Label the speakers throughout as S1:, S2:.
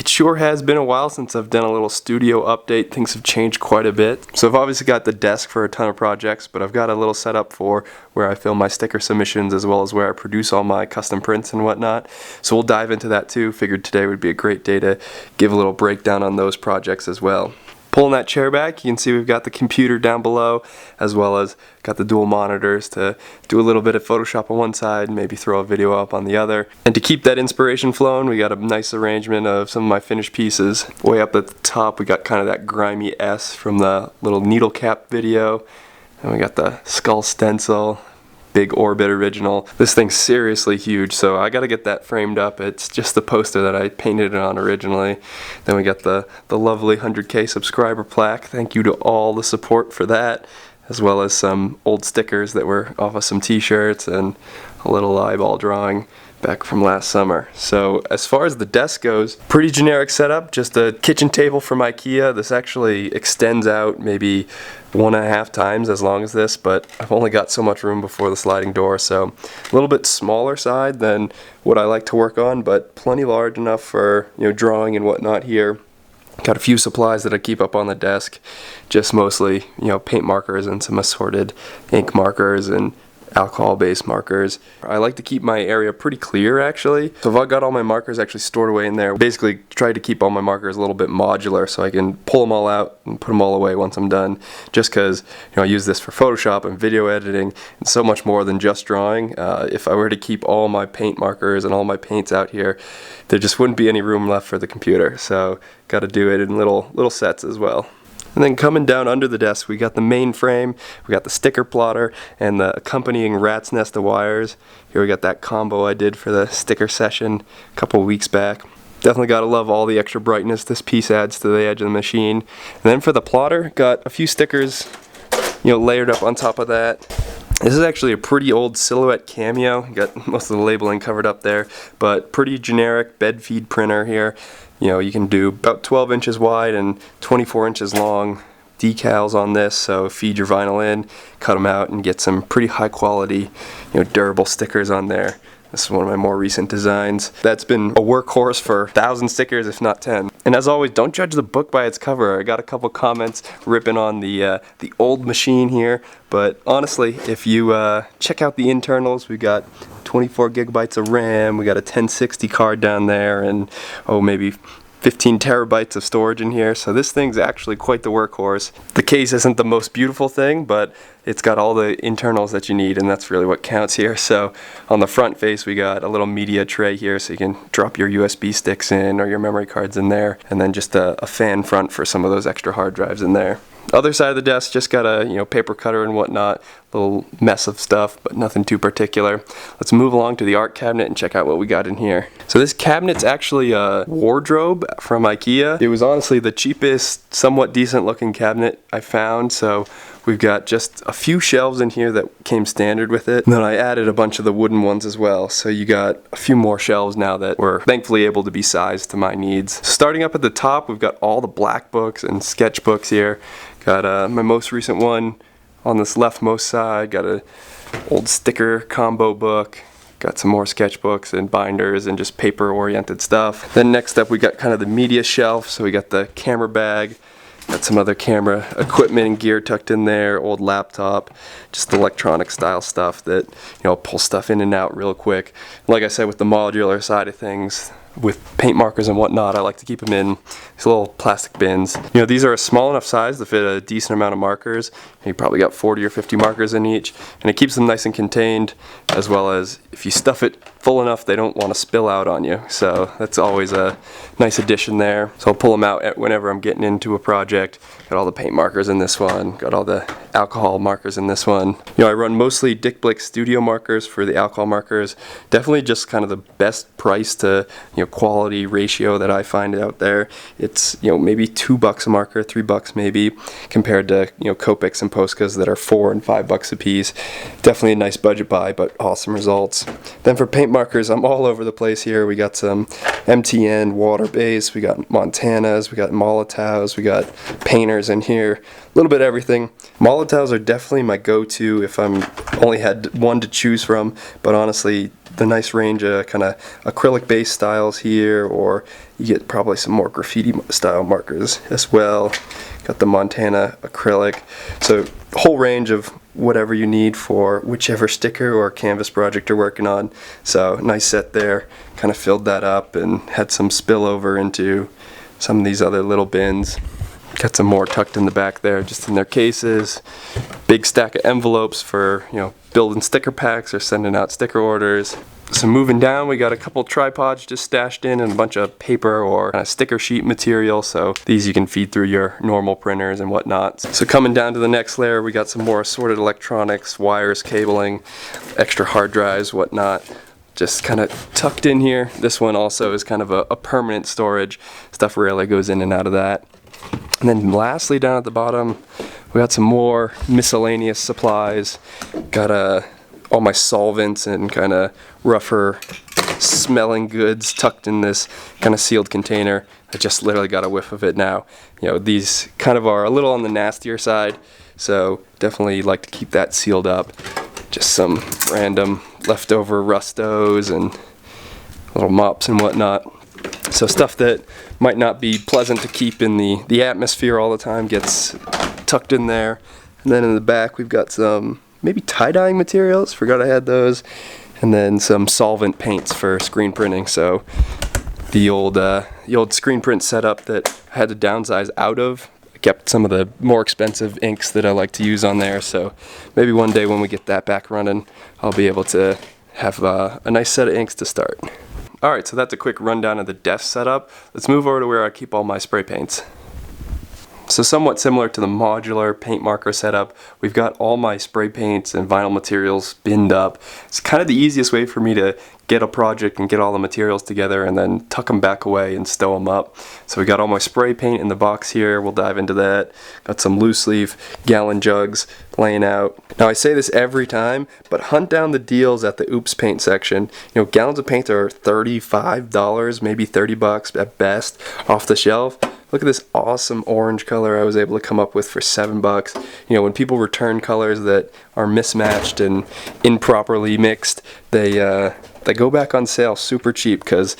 S1: It sure has been a while since I've done a little studio update. Things have changed quite a bit. So I've obviously got the desk for a ton of projects, but I've got a little setup for where I film my sticker submissions as well as where I produce all my custom prints and whatnot. So we'll dive into that too. Figured today would be a great day to give a little breakdown on those projects as well. Pulling that chair back, you can see we've got the computer down below, as well as got the dual monitors to do a little bit of Photoshop on one side, maybe throw a video up on the other. And to keep that inspiration flowing, we got a nice arrangement of some of my finished pieces. Way up at the top, we got kind of that grimy S from the little needle cap video. And we got the skull stencil. Big Orbit original. This thing's seriously huge, so I gotta get that framed up. It's just the poster that I painted it on originally. Then we got the lovely 100K subscriber plaque. Thank you to all the support for that, as well as some old stickers that were off of some t-shirts and a little eyeball drawing back from last summer. So as far as the desk goes, pretty generic setup, just a kitchen table from IKEA. This actually extends out maybe 1.5 times as long as this, but I've only got so much room before the sliding door, so a little bit smaller side than what I like to work on, but plenty large enough for, you know, drawing and whatnot here. Got a few supplies that I keep up on the desk, just mostly, you know, paint markers and some assorted ink markers and alcohol-based markers. I like to keep my area pretty clear actually. So I've got all my markers actually stored away in there. Basically try to keep all my markers a little bit modular so I can pull them all out and put them all away once I'm done. Just because, you know, I use this for Photoshop and video editing and so much more than just drawing. If I were to keep all my paint markers and all my paints out here, there just wouldn't be any room left for the computer. So got to do it in little sets as well. And then coming down under the desk, we got the main frame, we got the sticker plotter, and the accompanying rat's nest of wires. Here we got that combo I did for the sticker session a couple weeks back. Definitely gotta love all the extra brightness this piece adds to the edge of the machine. And then for the plotter, got a few stickers, you know, layered up on top of that. This is actually a pretty old Silhouette Cameo. Got most of the labeling covered up there, but pretty generic bed feed printer here. You know, you can do about 12 inches wide and 24 inches long decals on this, so feed your vinyl in, cut them out, and get some pretty high quality, you know, durable stickers on there. This is one of my more recent designs. That's been a workhorse for 1,000 stickers, if not 10. And as always, don't judge the book by its cover. I got a couple comments ripping on the old machine here, but honestly, if you check out the internals, we got 24 gigabytes of RAM, we got a 1060 card down there, and maybe 15 terabytes of storage in here, so this thing's actually quite the workhorse. The case isn't the most beautiful thing, but it's got all the internals that you need, and that's really what counts here. So on the front face, we got a little media tray here, so you can drop your USB sticks in or your memory cards in there, and then just a fan front for some of those extra hard drives in there. Other side of the desk, just got a, you know, paper cutter and whatnot, little mess of stuff, but nothing too particular. Let's move along to the art cabinet and check out what we got in here. So this cabinet's actually a wardrobe from IKEA. It was honestly the cheapest, somewhat decent looking cabinet I found, so we've got just a few shelves in here that came standard with it. And then I added a bunch of the wooden ones as well. So you got a few more shelves now that were thankfully able to be sized to my needs. Starting up at the top, we've got all the black books and sketchbooks here. Got my most recent one on this leftmost side. Got a old sticker combo book. Got some more sketchbooks and binders and just paper oriented stuff. Then next up we got kind of the media shelf. So we got the camera bag. Got some other camera equipment and gear tucked in there, old laptop, just electronic style stuff that, you know, pull stuff in and out real quick. Like I said, with the modular side of things, with paint markers and whatnot, I like to keep them in these little plastic bins. You know, these are a small enough size to fit a decent amount of markers. You probably got 40 or 50 markers in each, and it keeps them nice and contained, as well as if you stuff it full enough, they don't want to spill out on you. So that's always a nice addition there. So I'll pull them out whenever I'm getting into a project. Got all the paint markers in this one, got all the alcohol markers in this one. You know, I run mostly Dick Blick Studio markers for the alcohol markers. Definitely just kind of the best price to, you know, quality ratio that I find out there. It's, you know, maybe $2 a marker, $3 maybe, compared to, you know, Copics and Poscas that are $4 and $5 a piece. Definitely a nice budget buy, but awesome results. Then for paint markers, I'm all over the place here. We got some MTN, water-based, we got Montanas, we got Molotovs, we got painters in here, a little bit of everything. Molotovs are definitely my go-to if I'm only had one to choose from, but honestly, the nice range of kind of acrylic-based styles here, or you get probably some more graffiti-style markers as well. Got the Montana acrylic, so a whole range of whatever you need for whichever sticker or canvas project you're working on. So nice set there, kind of filled that up and had some spillover into some of these other little bins. Got some more tucked in the back there, just in their cases. Big stack of envelopes for, you know, building sticker packs or sending out sticker orders. So moving down, we got a couple tripods just stashed in and a bunch of paper or kind of sticker sheet material. So these you can feed through your normal printers and whatnot. So coming down to the next layer, we got some more assorted electronics, wires, cabling, extra hard drives, whatnot. Just kind of tucked in here. This one also is kind of a permanent storage. Stuff rarely goes in and out of that. And then lastly, down at the bottom, we got some more miscellaneous supplies. Got all my solvents and kind of rougher smelling goods tucked in this kind of sealed container. I just literally got a whiff of it now. You know, these kind of are a little on the nastier side, so definitely like to keep that sealed up. Just some random leftover rustos and little mops and whatnot. So stuff that might not be pleasant to keep in the atmosphere all the time gets tucked in there. And then in the back we've got some maybe tie-dyeing materials, forgot I had those, and then some solvent paints for screen printing. So the old screen print setup that I had to downsize out of, I kept some of the more expensive inks that I like to use on there, so maybe one day when we get that back running, I'll be able to have a nice set of inks to start. Alright, so that's a quick rundown of the desk setup. Let's move over to where I keep all my spray paints. So somewhat similar to the modular paint marker setup, we've got all my spray paints and vinyl materials binned up. It's kind of the easiest way for me to get a project and get all the materials together and then tuck them back away and stow them up. So we got all my spray paint in the box here, we'll dive into that. Got some loose leaf gallon jugs laying out. Now I say this every time, but hunt down the deals at the Oops Paint section. You know, gallons of paint are $35, maybe 30 bucks at best off the shelf. Look at this awesome orange color I was able to come up with for $7. You know, when people return colors that are mismatched and improperly mixed, they go back on sale super cheap because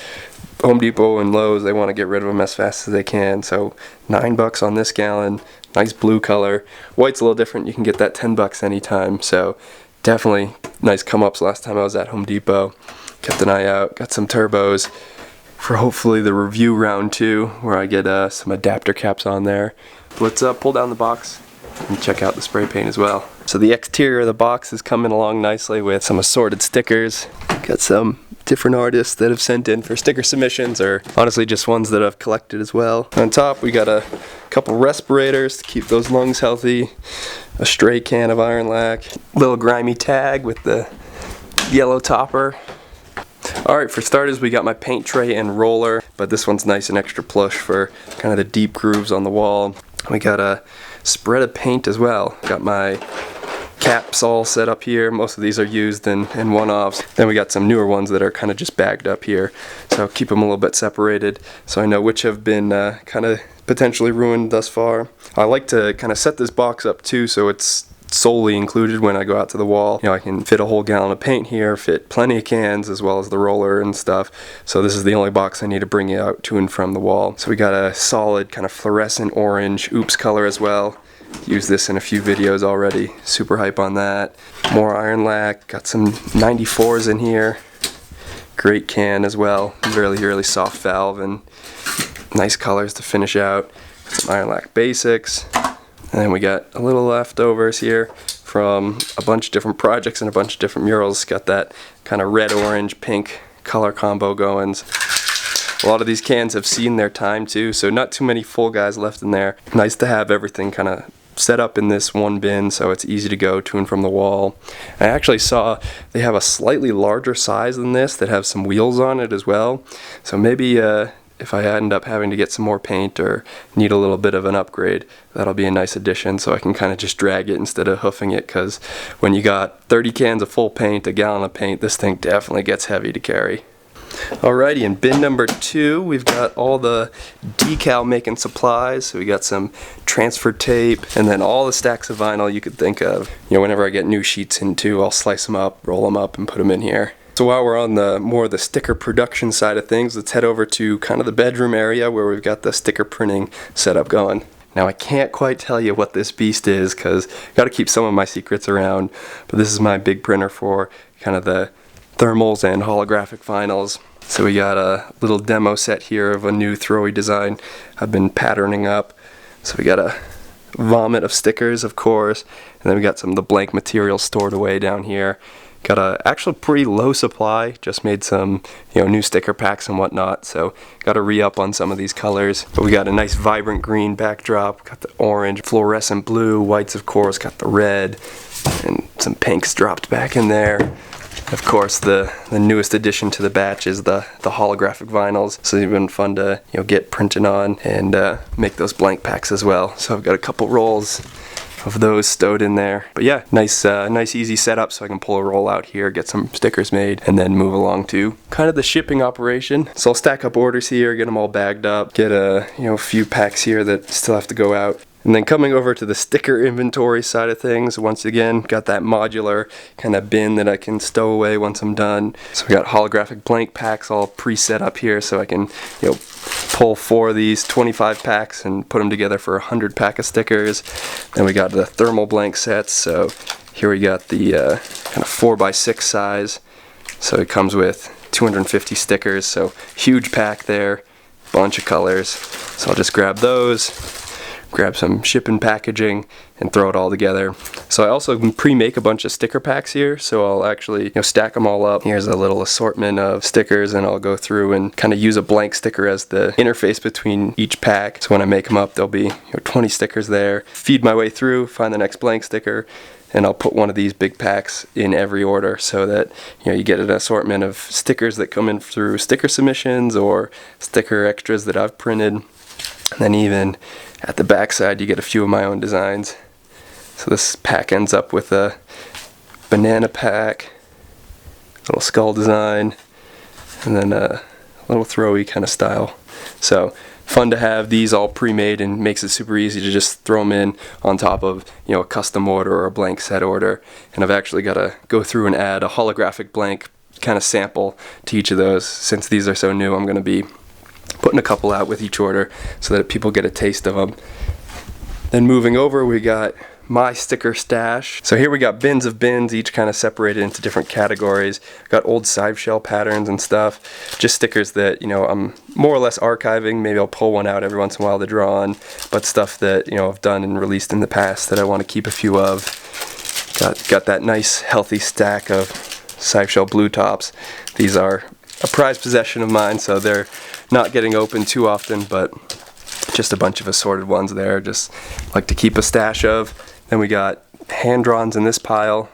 S1: Home Depot and Lowe's, they want to get rid of them as fast as they can. So $9 on this gallon, nice blue color. White's a little different, you can get that $10 anytime. So definitely nice come-ups last time I was at Home Depot. Kept an eye out, got some turbos for hopefully the review round 2, where I get some adapter caps on there. Let's pull down the box and check out the spray paint as well. So the exterior of the box is coming along nicely with some assorted stickers. Got some different artists that have sent in for sticker submissions, or honestly just ones that I've collected as well. On top we got a couple respirators to keep those lungs healthy, a stray can of iron lac, little grimy tag with the yellow topper. Alright, for starters we got my paint tray and roller, but this one's nice and extra plush for kind of the deep grooves on the wall. We got a spread of paint as well. Got my caps all set up here. Most of these are used in one-offs. Then we got some newer ones that are kind of just bagged up here. So keep them a little bit separated so I know which have been kind of potentially ruined thus far. I like to kind of set this box up too so it's solely included when I go out to the wall. You know, I can fit a whole gallon of paint here, fit plenty of cans as well as the roller and stuff. So this is the only box I need to bring out to and from the wall. So we got a solid kind of fluorescent orange Oops color as well. Used this in a few videos already. Super hype on that. More iron lac. Got some 94s in here. Great can as well. Really soft valve and nice colors to finish out. Some iron lac basics. And then we got a little leftovers here from a bunch of different projects and a bunch of different murals. Got that kind of red, orange, pink color combo going. A lot of these cans have seen their time too, so not too many full guys left in there. Nice to have everything kind of set up in this one bin so it's easy to go to and from the wall. I actually saw they have a slightly larger size than this that have some wheels on it as well. So maybe if I end up having to get some more paint or need a little bit of an upgrade, that'll be a nice addition, so I can kind of just drag it instead of hoofing it, because when you got 30 cans of full paint, a gallon of paint, this thing definitely gets heavy to carry. Alrighty, in bin number 2, we've got all the decal making supplies. So we got some transfer tape, and then all the stacks of vinyl you could think of. You know, whenever I get new sheets in too, I'll slice them up, roll them up, and put them in here. So while we're on the more of the sticker production side of things, let's head over to kind of the bedroom area where we've got the sticker printing setup going. Now I can't quite tell you what this beast is, because I've got to keep some of my secrets around, but this is my big printer for kind of the thermals and holographic vinyls. So we got a little demo set here of a new throwy design I've been patterning up. So we got a vomit of stickers, of course, and then we got some of the blank material stored away down here. Got a actually pretty low supply, just made some new sticker packs and whatnot, so got to re-up on some of these colors. But we got a nice vibrant green backdrop, got the orange, fluorescent blue, whites of course, got the red, and some pinks dropped back in there. Of course, the newest addition to the batch is the holographic vinyls, so it's been fun to get printed on and make those blank packs as well. So I've got a couple rolls of those stowed in there. But yeah, nice easy setup, so I can pull a roll out here, get some stickers made, and then move along to kind of the shipping operation. So I'll stack up orders here, get them all bagged up, get a few packs here that still have to go out. And then coming over to the sticker inventory side of things, once again, got that modular kind of bin that I can stow away once I'm done. So we got holographic blank packs all pre-set up here, so I can, pull 4 of these 25 packs and put them together for a 100 pack of stickers. Then we got the thermal blank sets, so here we got the kind of 4x6 size. So it comes with 250 stickers, so huge pack there, bunch of colors. So I'll just grab those, grab some shipping packaging, and throw it all together. So I also pre-make a bunch of sticker packs here, so I'll actually stack them all up. Here's a little assortment of stickers, and I'll go through and kind of use a blank sticker as the interface between each pack. So when I make them up, there'll be 20 stickers there. Feed my way through, find the next blank sticker, and I'll put one of these big packs in every order, so that you get an assortment of stickers that come in through sticker submissions or sticker extras that I've printed. And then even at the back side, you get a few of my own designs. So this pack ends up with a banana pack, little skull design, and then a little throwy kind of style. So fun to have these all pre-made, and makes it super easy to just throw them in on top of a custom order or a blank set order. And I've actually got to go through and add a holographic blank kind of sample to each of those. Since these are so new, I'm going to be putting a couple out with each order so that people get a taste of them. Then moving over, we got my sticker stash. So here we got bins of bins, each kind of separated into different categories. Got old SIVE shell patterns and stuff, just stickers that I'm more or less archiving. Maybe I'll pull one out every once in a while to draw on, but stuff that I've done and released in the past that I want to keep a few of. Got that nice healthy stack of SIVE shell blue tops. These are a prized possession of mine, so they're not getting opened too often, but just a bunch of assorted ones there, just like to keep a stash of. Then we got hand-drawns in this pile,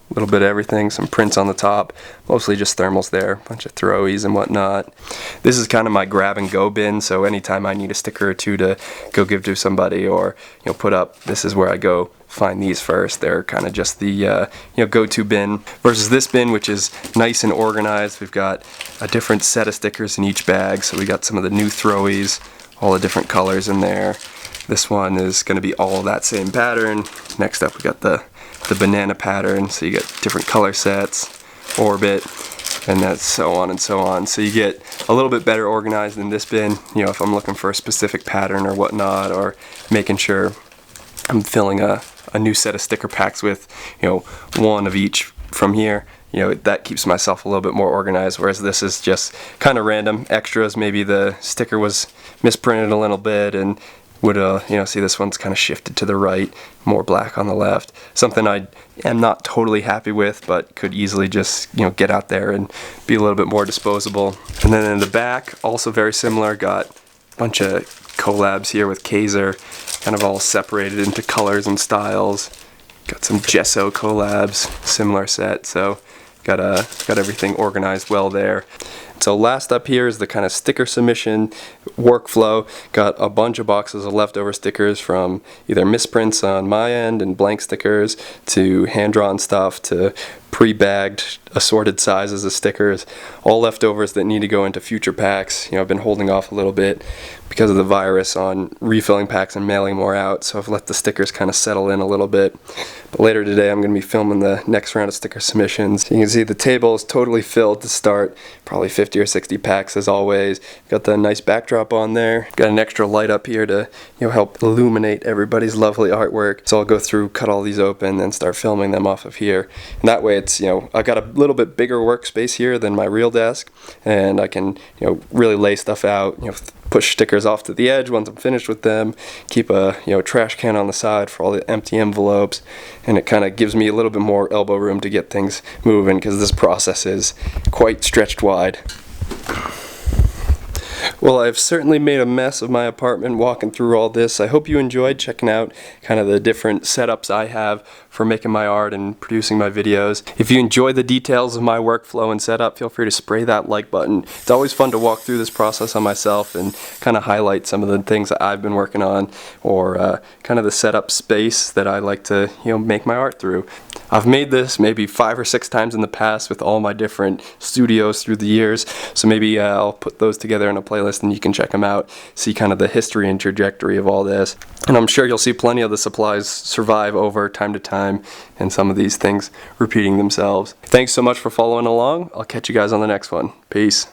S1: a little bit of everything, some prints on the top, mostly just thermals there, a bunch of throwies and whatnot. This is kind of my grab and go bin, so anytime I need a sticker or two to go give to somebody or put up, this is where I go find these first. They're kind of just the go-to bin, versus this bin, which is nice and organized. We've got a different set of stickers in each bag, so we got some of the new throwies, all the different colors in there. This one is going to be all that same pattern. Next up we got the banana pattern, so you get different color sets, orbit, and that's so on and so on. So you get a little bit better organized in this bin, if I'm looking for a specific pattern or whatnot, or making sure I'm filling a new set of sticker packs with one of each from here. That keeps myself a little bit more organized, whereas this is just kind of random extras. Maybe the sticker was misprinted a little bit, and would see this one's kind of shifted to the right, more black on the left. Something I am not totally happy with, but could easily just get out there and be a little bit more disposable. And then in the back, also very similar, got a bunch of collabs here with Kaiser, kind of all separated into colors and styles. Got some gesso collabs, similar set, so got everything organized well there. So last up here is the kind of sticker submission workflow. Got a bunch of boxes of leftover stickers from either misprints on my end and blank stickers to hand-drawn stuff to pre-bagged assorted sizes of stickers, all leftovers that need to go into future packs. I've been holding off a little bit because of the virus on refilling packs and mailing more out, so I've let the stickers kind of settle in a little bit. But later today I'm going to be filming the next round of sticker submissions. You can see the table is totally filled to start, probably 50 or 60 packs as always. Got the nice backdrop on there. Got an extra light up here to help illuminate everybody's lovely artwork. So I'll go through, cut all these open, and start filming them off of here. And that way it's, I've got a little bit bigger workspace here than my real desk, and I can, really lay stuff out, push stickers off to the edge once I'm finished with them, keep a trash can on the side for all the empty envelopes, and it kind of gives me a little bit more elbow room to get things moving because this process is quite stretched wide. Well, I've certainly made a mess of my apartment walking through all this. I hope you enjoyed checking out kind of the different setups I have for making my art and producing my videos. If you enjoy the details of my workflow and setup, feel free to spray that like button. It's always fun to walk through this process on myself and kind of highlight some of the things that I've been working on, or kind of the setup space that I like to make my art through. I've made this maybe 5 or 6 times in the past with all my different studios through the years, so maybe I'll put those together in a playlist and you can check them out, see kind of the history and trajectory of all this. And I'm sure you'll see plenty of the supplies survive over time to time and some of these things repeating themselves. Thanks so much for following along. I'll catch you guys on the next one. Peace.